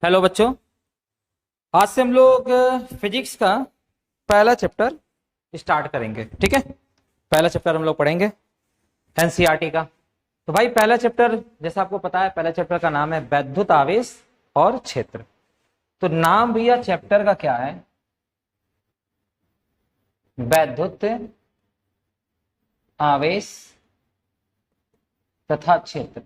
Hello बच्चों। आज से हम लोग फिजिक्स का पहला चैप्टर स्टार्ट करेंगे। ठीक है, पहला चैप्टर हम लोग पढ़ेंगे एनसीईआरटी का। तो भाई पहला चैप्टर जैसा आपको पता है, पहला चैप्टर का नाम है वैद्युत आवेश और क्षेत्र। तो नाम भैया चैप्टर का क्या है? वैद्युत आवेश तथा क्षेत्र।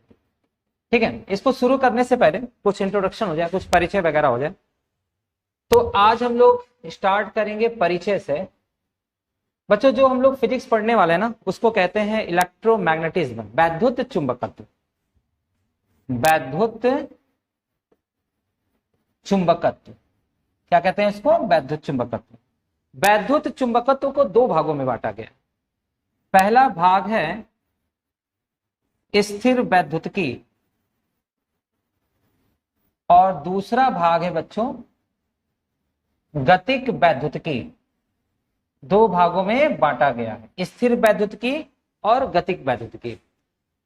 ठीक है, इसको शुरू करने से पहले कुछ इंट्रोडक्शन हो जाए, कुछ परिचय वगैरह हो जाए। तो आज हम लोग स्टार्ट करेंगे परिचय से। बच्चों, जो हम लोग फिजिक्स पढ़ने वाले हैं ना, उसको कहते हैं इलेक्ट्रोमैग्नेटिज्म, वैद्युत चुंबकत्व। वैद्युत चुंबकत्व क्या कहते हैं इसको? वैद्युत चुंबकत्व। वैद्युत चुंबकत्व को दो भागों में बांटा गया। पहला भाग है स्थिर वैद्युतिकी और दूसरा भाग है बच्चों गतिक वैद्युतिकी। दो भागों में बांटा गया है, स्थिर वैद्युतिकी और गतिक वैद्युतिकी।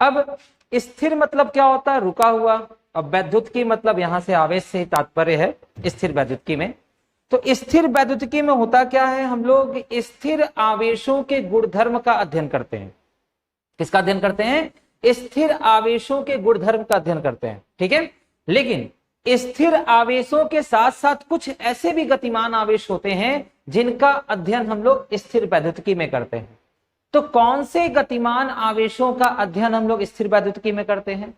अब स्थिर मतलब क्या होता है? रुका हुआ। अब वैद्युतिकी मतलब यहां से आवेश से ही तात्पर्य है स्थिर वैद्युतिकी में। तो स्थिर वैद्युतिकी में होता क्या है? हम लोग स्थिर आवेशों के गुणधर्म का अध्ययन करते हैं। किसका अध्ययन करते हैं? स्थिर आवेशों के गुणधर्म का अध्ययन करते हैं। ठीक है, लेकिन स्थिर आवेशों के साथ साथ कुछ ऐसे भी गतिमान आवेश होते हैं जिनका अध्ययन हम लोग स्थिर वैद्युतिकी में करते हैं। तो कौन से गतिमान आवेशों का अध्ययन हम लोग स्थिर वैद्युतिकी में करते हैं?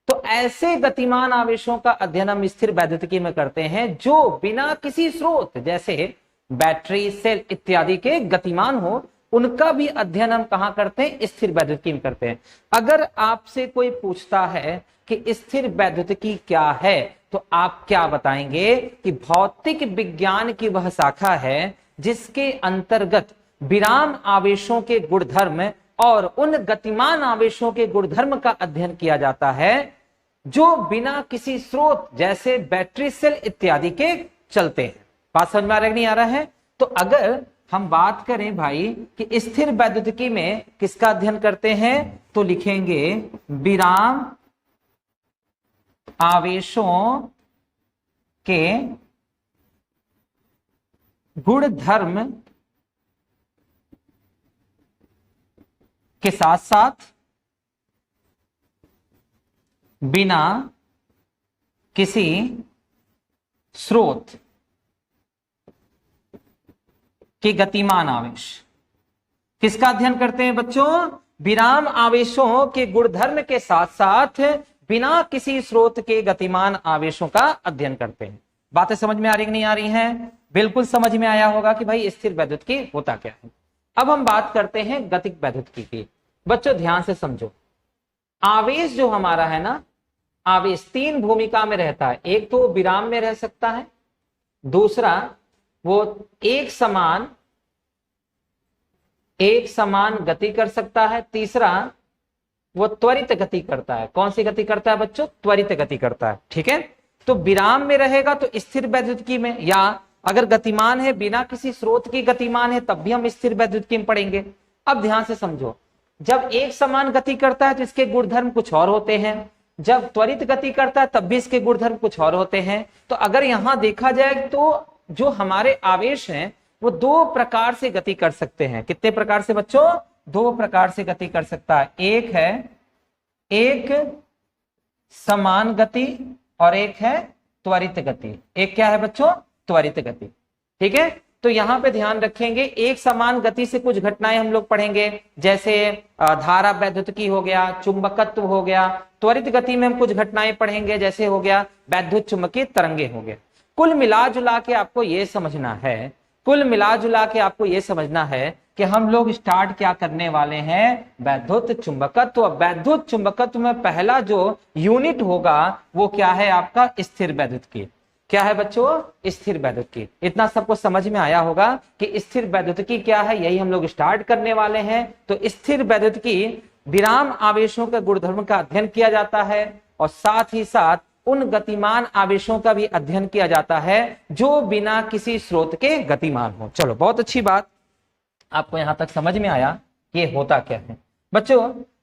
तो ऐसे गतिमान आवेशों का अध्ययन हम स्थिर वैद्युतिकी में करते हैं जो बिना किसी स्रोत, जैसे बैटरी, सेल इत्यादि के गतिमान हो, उनका भी अध्ययन हम कहां करते हैं? स्थिर वैद्युतिकी में करते हैं। अगर आपसे कोई पूछता है कि स्थिर वैद्युतिकी क्या है, तो आप क्या बताएंगे? कि भौतिक विज्ञान की वह शाखा है जिसके अंतर्गत विराम आवेशों के गुणधर्म और उन गतिमान आवेशों के गुणधर्म का अध्ययन किया जाता है जो बिना किसी स्रोत, जैसे बैटरी, सेल इत्यादि के चलते हैं। बात समझ में आ रहा है कि नहीं आ रहा है? तो अगर हम बात करें भाई कि स्थिर वैद्युतिकी में किसका अध्ययन करते हैं, तो लिखेंगे विराम आवेशों के गुणधर्म के साथ साथ बिना किसी स्रोत के गतिमान आवेश। किसका अध्ययन करते हैं बच्चों? विराम आवेशों के गुणधर्म के साथ साथ बिना किसी स्रोत के गतिमान आवेशों का अध्ययन करते हैं। बातें समझ में आ रही कि नहीं आ रही हैं? बिल्कुल समझ में आया होगा कि भाई स्थिर वैद्युतिकी होता क्या है। अब हम बात करते हैं गतिक वैद्युतिकी की। बच्चों ध्यान से समझो, आवेश जो हमारा है ना, आवेश तीन भूमिका में रहता है। एक तो विराम में रह सकता है, दूसरा वो एक समान गति कर सकता है, तीसरा वो त्वरित गति करता है। कौन सी गति करता है बच्चों? त्वरित गति करता है। ठीक है, तो विराम में रहेगा तो स्थिर वैद्युतिकी में, या अगर गतिमान है, बिना किसी स्रोत की गतिमान है, तब भी हम स्थिर वैद्युतिकी में पढ़ेंगे। अब ध्यान से समझो, जब एक समान गति करता है तो इसके गुणधर्म कुछ और होते हैं, जब त्वरित गति करता है तब भी इसके गुणधर्म कुछ और होते हैं। तो अगर यहां देखा जाए तो जो हमारे आवेश हैं वो दो प्रकार से गति कर सकते हैं। कितने प्रकार से बच्चों? दो प्रकार से गति कर सकता है। एक है एक समान गति और एक है त्वरित गति। एक क्या है बच्चों? त्वरित गति। ठीक है, तो यहां पे ध्यान रखेंगे, एक समान गति से कुछ घटनाएं हम लोग पढ़ेंगे, जैसे धारा वैद्युतिकी हो गया, चुंबकत्व हो गया। त्वरित गति में हम कुछ घटनाएं पढ़ेंगे, जैसे हो गया वैद्युत चुंबकीय तरंगे हो गए। कुल मिला जुला के आपको ये समझना है कि हम लोग स्टार्ट क्या करने वाले हैं? वैद्युत चुंबकत्व। वैद्युत चुंबकत्व में पहला जो यूनिट होगा वो क्या है आपका? स्थिर वैद्युतिकी। क्या है बच्चों? स्थिर वैद्युतिकी। इतना सबको समझ में आया होगा कि स्थिर वैद्युतिकी क्या है, यही हम लोग स्टार्ट करने वाले हैं। तो स्थिर वैद्युतिकी विराम आवेशों के गुणधर्म का अध्ययन किया जाता है और साथ ही साथ उन गतिमान आवेशों का भी अध्ययन किया जाता है जो बिना किसी स्रोत के गतिमान हो। चलो, बहुत अच्छी बात, आपको यहां तक समझ में आया कि ये होता क्या है। बच्चों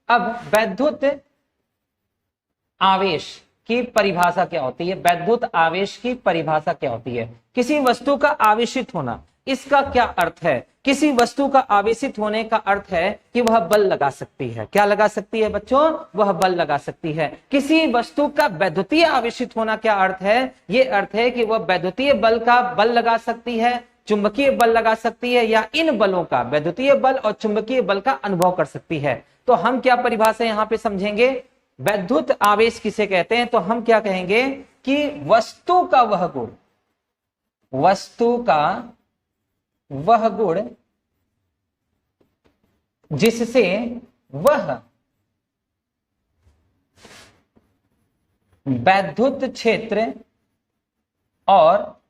अब वैद्युत आवेश की परिभाषा क्या होती है, वैद्युत आवेश की परिभाषा क्या होती है। किसी वस्तु का आवेशित होना, इसका क्या अर्थ है, किसी वस्तु का आवेशित होने का अर्थ है कि वह बल लगा सकती है। क्या लगा सकती है बच्चों, वह बल लगा सकती है। किसी वस्तु का वैद्युतीय आवेशित होना क्या अर्थ है, ये अर्थ है कि वह वैद्युतीय बल का बल लगा सकती है, चुंबकीय बल लगा सकती है, या इन बलों का, वैद्युतीय बल और चुंबकीय बल का अनुभव कर सकती है। तो हम क्या परिभाषा यहां पे समझेंगे, वैद्युत आवेश किसे कहते हैं, तो हम क्या कहेंगे कि वस्तु का वह गुण, वस्तु का वह गुण जिससे वह वैद्युत क्षेत्र और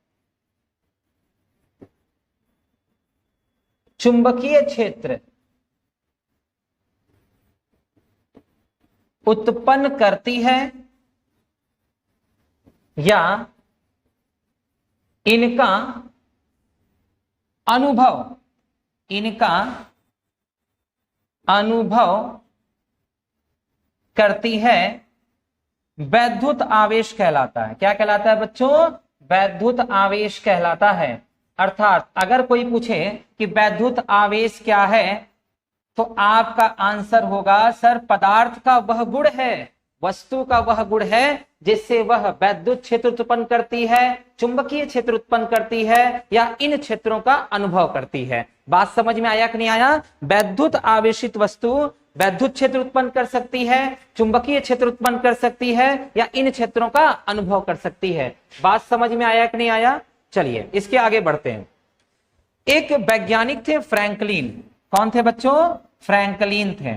चुंबकीय क्षेत्र उत्पन्न करती है या इनका अनुभव करती है, वैद्युत आवेश कहलाता है। क्या कहलाता है बच्चों, वैद्युत आवेश कहलाता है। अर्थात अगर कोई पूछे कि वैद्युत आवेश क्या है, तो आपका आंसर होगा सर पदार्थ का वह गुण है, वस्तु का वह गुण है जिससे वह वैद्युत क्षेत्र उत्पन्न करती है, चुंबकीय क्षेत्र उत्पन्न करती है, या इन क्षेत्रों का अनुभव करती है। बात समझ में आया कि नहीं आया। वैद्युत आवेशित वस्तु वैद्युत क्षेत्र उत्पन्न कर सकती है, चुंबकीय क्षेत्र उत्पन्न कर सकती है, या इन क्षेत्रों का अनुभव कर सकती है। बात समझ में आया कि नहीं आया। चलिए इसके आगे बढ़ते हैं। एक वैज्ञानिक थे फ्रैंकलिन। कौन थे बच्चों, फ्रैंकलिन थे।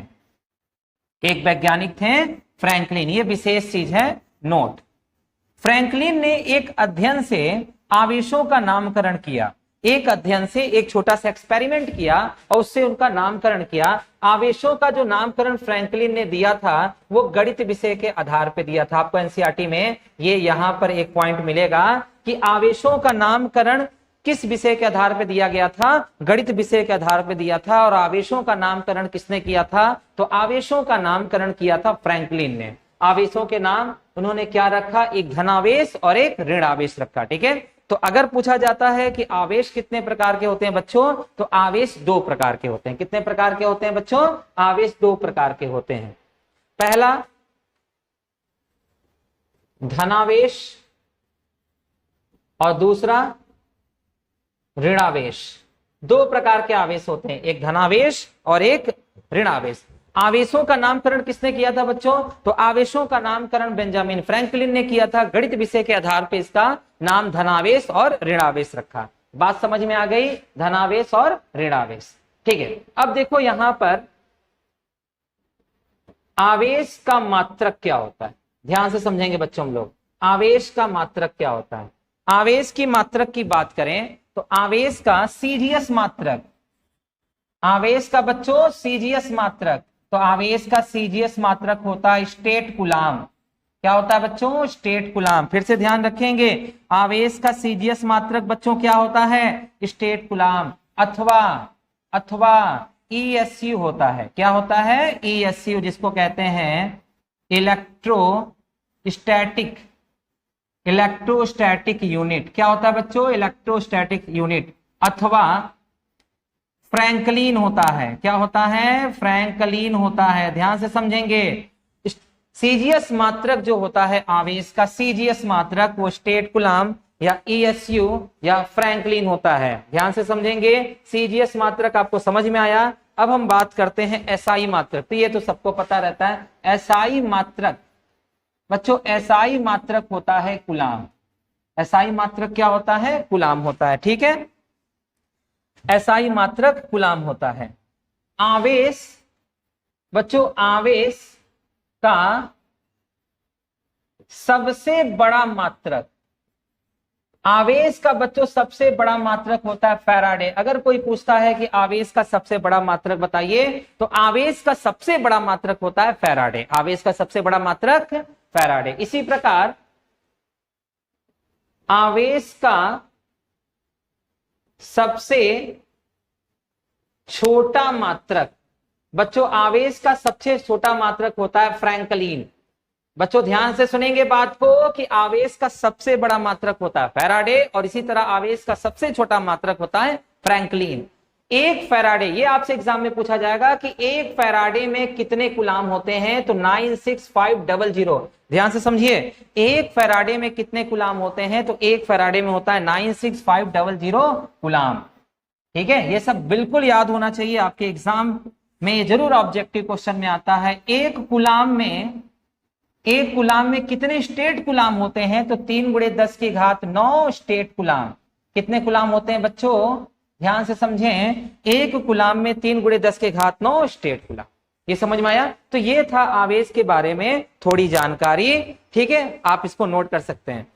एक वैज्ञानिक थे फ्रैंकलिन, ये विशेष चीज है, नोट। फ्रैंकलिन ने एक अध्ययन से आवेशों का नामकरण किया, एक अध्ययन से एक छोटा सा एक्सपेरिमेंट किया और उससे उनका नामकरण किया। आवेशों का जो नामकरण फ्रैंकलिन ने दिया था वो गणित विषय के आधार पर दिया था। आपको एनसीईआरटी में ये यहां पर एक पॉइंट मिलेगा कि आवेशों का नामकरण किस विषय के आधार पर दिया गया था, गणित विषय के आधार पर दिया था। और आवेशों का नामकरण किसने किया था, तो आवेशों का नामकरण किया था फ्रैंकलिन ने। आवेशों के नाम उन्होंने क्या रखा, एक धनावेश और एक ऋण आवेश रखा। ठीक है, तो अगर पूछा जाता है कि आवेश कितने प्रकार के होते हैं बच्चों, तो आवेश दो प्रकार के होते हैं। कितने प्रकार के होते हैं बच्चों, आवेश दो प्रकार के होते हैं। पहला धनावेश और दूसरा ऋणावेश। दो प्रकार के आवेश होते हैं, एक धनावेश और एक ऋणावेश। आवेशों का नामकरण किसने किया था बच्चों, तो आवेशों का नामकरण बेंजामिन फ्रैंकलिन ने किया था। गणित विषय के आधार पर इसका नाम धनावेश और ऋणावेश रखा। बात समझ में आ गई, धनावेश और ऋणावेश। ठीक है, अब देखो यहां पर आवेश का मात्रक क्या होता है, ध्यान से समझेंगे बच्चों हम लोग। आवेश का मात्रक क्या होता है, आवेश की मात्रक की बात करें तो आवेश का सीजीएस मात्रक, आवेश का बच्चों सीजीएस मात्रक, तो आवेश का सीजीएस मात्रक होता है स्टेट कूलाम। क्या होता है बच्चों, स्टेट कूलाम। फिर से ध्यान रखेंगे, आवेश का सीजीएस मात्रक बच्चों क्या होता है, स्टेट कूलाम, अथवा ईएसयू होता है। क्या होता है, ईएसयू, जिसको कहते हैं इलेक्ट्रोस्टैटिक यूनिट। क्या होता है बच्चों, इलेक्ट्रोस्टैटिक यूनिट। अथवा फ्रैंकलिन होता है। क्या होता है, फ्रैंकलिन होता है। ध्यान से समझेंगे, सीजीएस मात्रक जो होता है आवेश का, सीजीएस मात्रक वो स्टेट कूलाम या ईएसयू या फ्रैंकलिन होता है। ध्यान से समझेंगे, सीजीएस मात्रक आपको समझ में आया। अब हम बात करते हैं एसआई मात्रक। तो ये तो सबको पता रहता है, एसआई मात्रक बच्चों, एसआई मात्रक होता है कूलाम। एसआई मात्रक क्या होता है, कूलाम होता है। ठीक है, एसआई मात्रक कूलाम होता है। आवेश बच्चों, आवेश का सबसे बड़ा मात्रक, आवेश का बच्चों सबसे बड़ा मात्रक होता है फैराडे। अगर कोई पूछता है कि आवेश का सबसे बड़ा मात्रक बताइए, तो आवेश का सबसे बड़ा मात्रक होता है फैराडे। आवेश का सबसे बड़ा मात्रक फैराडे। इसी प्रकार आवेश का सबसे छोटा मात्रक बच्चों, आवेश का सबसे छोटा मात्रक होता है फ्रैंकलिन। बच्चों ध्यान से सुनेंगे बात को कि आवेश का सबसे बड़ा मात्रक होता है फैराडे और इसी तरह आवेश का सबसे छोटा मात्रक होता है फ्रैंकलिन। एक फैराडे, ये आपसे एग्जाम में पूछा जाएगा कि एक फैराडे में कितने कूलाम होते हैं, तो 96500। ध्यान से समझिए, एक फैराडे में कितने कूलाम होते हैं, तो एक फैराडे में होता है 96500 कूलाम। ठीक है, ये सब बिल्कुल याद होना चाहिए, आपके एग्जाम में ये जरूर ऑब्जेक्टिव क्वेश्चन में आता है। एक कूलाम में कितने स्टेट कूलाम होते हैं, तो 3 × 10⁻9 स्टेट कूलाम। कितने कूलाम होते हैं बच्चों, ध्यान से समझें, एक कूलाम में 3 × 10⁻9 स्टेट कूलाम। ये समझ में आया? तो ये था आवेश के बारे में थोड़ी जानकारी। ठीक है, आप इसको नोट कर सकते हैं।